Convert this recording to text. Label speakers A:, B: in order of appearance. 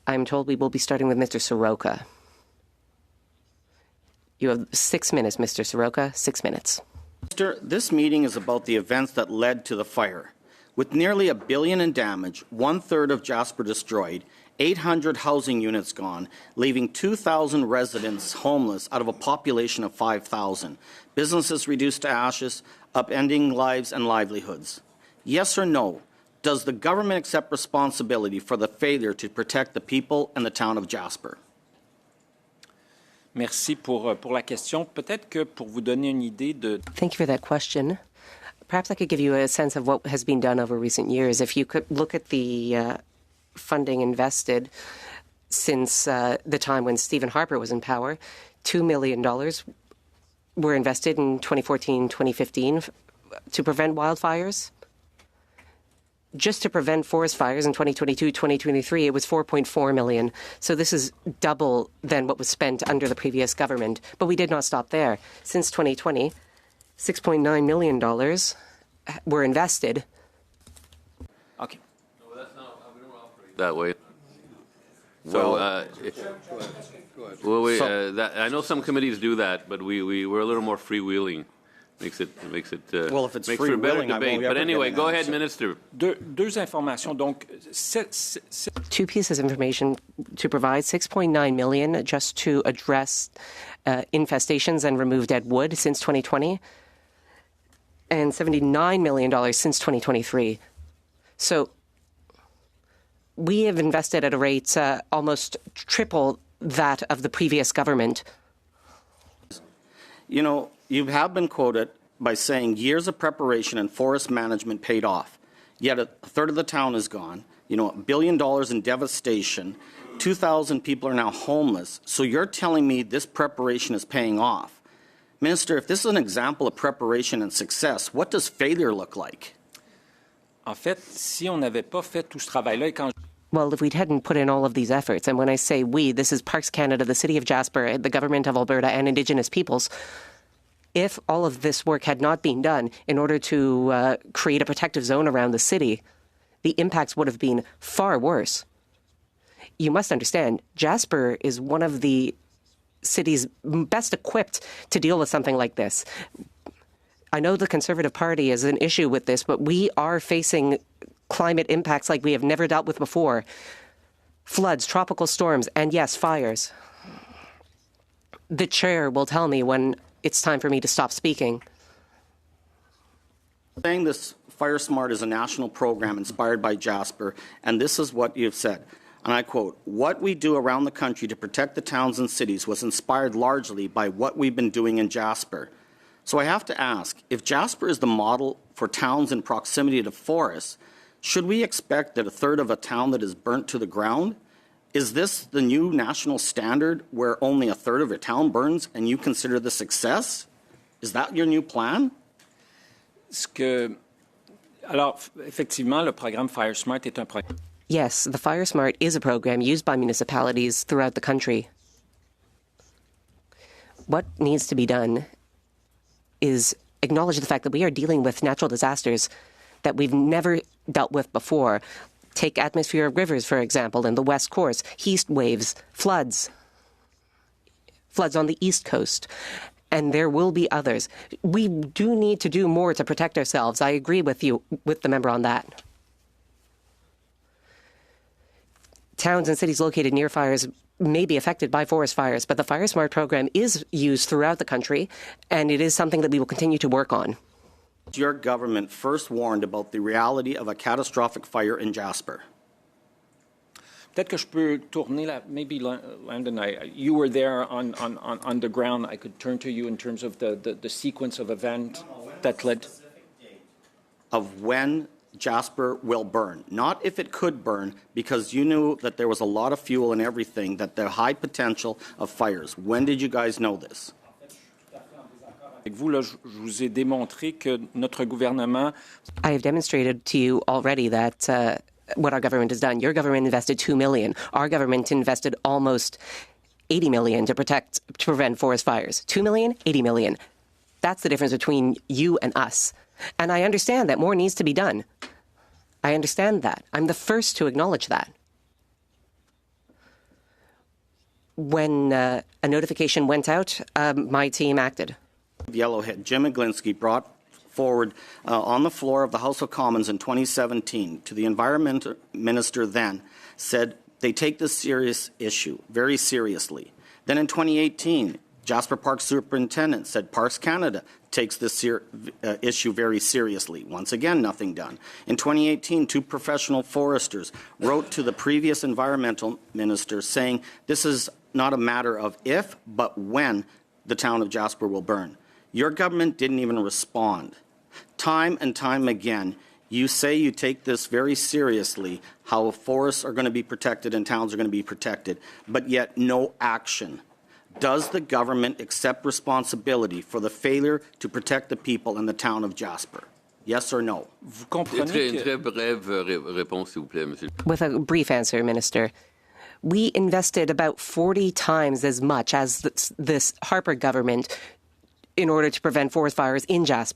A: I'm told we will be starting with Mr. Soroka. You have 6 minutes, Mr. Soroka. 6 minutes.
B: Minister, this meeting is about the events that led to the fire. With nearly $1 billion in damage, 1/3 of Jasper destroyed, 800 housing units gone, leaving 2,000 residents homeless out of a population of 5,000. Businesses reduced to ashes, upending lives and livelihoods. Yes or no, does the government accept responsibility for the failure to protect the people and the town of Jasper?
C: Merci pour la question. Peut-être que pour vous donner une idée de...
A: Thank you for that question. Perhaps I could give you a sense of what has been done over recent years. If you could look at the funding invested since the time when Stephen Harper was in power, $2 million were invested in 2014-2015 to prevent wildfires. Just to prevent forest fires in 2022-2023, it was $4.4 million. So this is double than what was spent under the previous government. But we did not stop there. Since 2020, $6.9 million were invested.
D: Okay. No, that's not, we don't operate that way. So, I know some committees do that, but we're a little more freewheeling. Makes it
B: well, if it's
D: makes for a better debate. But anyway, go ahead, Minister.
C: Deux informations. Donc,
A: two pieces of information to provide: $6.9 million just to address infestations and remove dead wood since 2020, and $79 million since 2023. So we have invested at a rate almost triple that of the previous government.
B: You know, you have been quoted by saying years of preparation and forest management paid off. Yet a third of the town is gone. You know, $1 billion in devastation. 2,000 people are now homeless. So you're telling me this preparation is paying off. Minister, if this is an example of preparation and success, what does failure look like?
C: En fait, si on n'avait pas fait tout ce travail-là et quand...
A: Well, if we hadn't put in all of these efforts, and when I say we, this is Parks Canada, the City of Jasper, the Government of Alberta, and Indigenous peoples, if all of this work had not been done in order to create a protective zone around the city, the impacts would have been far worse. You must understand, Jasper is one of the cities best equipped to deal with something like this. I know the Conservative Party is an issue with this, but we are facing climate impacts like we have never dealt with before. Floods, tropical storms, and yes, fires. The chair will tell me when it's time for me to stop speaking.
B: Saying this Fire Smart is a national program inspired by Jasper, and this is what you've said, and I quote, "What we do around the country to protect the towns and cities was inspired largely by what we've been doing in Jasper." So I have to ask, if Jasper is the model for towns in proximity to forests, should we expect that a third of a town that is burnt to the ground? Is this the new national standard where only a third of a town burns and you consider the success? Is that your new plan?
C: Alors, effectivement, le programme Fire Smart est un programme.
A: Yes, the Fire Smart is a program used by municipalities throughout the country. What needs to be done is acknowledge the fact that we are dealing with natural disasters that we've never dealt with before. Take atmospheric rivers, for example, in the West Coast, heat waves, floods on the East Coast, and there will be others. We do need to do more to protect ourselves. I agree with you, with the member on that. Towns and cities located near fires may be affected by forest fires, but the Fire Smart program is used throughout the country, and it is something that we will continue to work on.
B: Your government first warned about the reality of a catastrophic fire in Jasper?
C: Peut-être que je peux tourner là. Maybe Landon, you were there on the ground. I could turn to you in terms of the sequence of event that led.
B: Of when Jasper will burn, not if it could burn, because you knew that there was a lot of fuel and everything, that the high potential of fires. When did you guys know this?
C: Avec vous, là, je vous ai démontré que notre gouvernement.
A: I have demonstrated to you already that what our government has done. Your government invested $2 million. Our government invested almost $80 million to prevent forest fires. $2 million, $80 million. That's the difference between you and us. And I understand that more needs to be done. I understand that. I'm the first to acknowledge that. When a notification went out, my team acted.
B: Yellowhead, Jim Iglinski brought forward on the floor of the House of Commons in 2017 to the Environment Minister then, said they take this serious issue very seriously. Then in 2018, Jasper Park Superintendent said Parks Canada takes this issue very seriously. Once again, nothing done. In 2018, two professional foresters wrote to the previous environmental minister saying this is not a matter of if, but when the town of Jasper will burn. Your government didn't even respond. Time and time again, you say you take this very seriously, how forests are going to be protected and towns are going to be protected, but yet no action. Does the government accept responsibility for the failure to protect the people in the town of Jasper? Yes or no?
C: Vous comprenez
D: Une très brève réponse, s'il vous plaît, monsieur.
A: With a brief answer, Minister. We invested about 40 times as much as this Harper government in order to prevent forest fires in Jasper.